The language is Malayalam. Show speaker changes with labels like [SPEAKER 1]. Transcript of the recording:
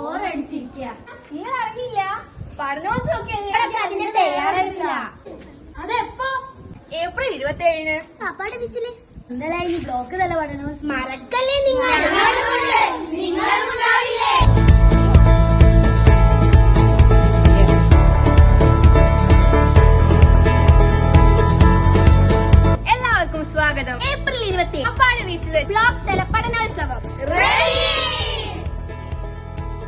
[SPEAKER 1] ബോറടിച്ചിരിക്കുക.
[SPEAKER 2] നിങ്ങൾ അറിഞ്ഞില്ല? പഠനോത്സവമൊക്കെ
[SPEAKER 1] അതിന് തയ്യാറെടുക്കില്ല.
[SPEAKER 2] അതെപ്പോ? ഏപ്രിൽ 27-ന്.
[SPEAKER 1] പാപ്പാടെ ബിസില് എന്തായാലും ബ്ലോക്ക് തല പഠനോത്സവം മറക്കല്ലേ നിങ്ങൾ.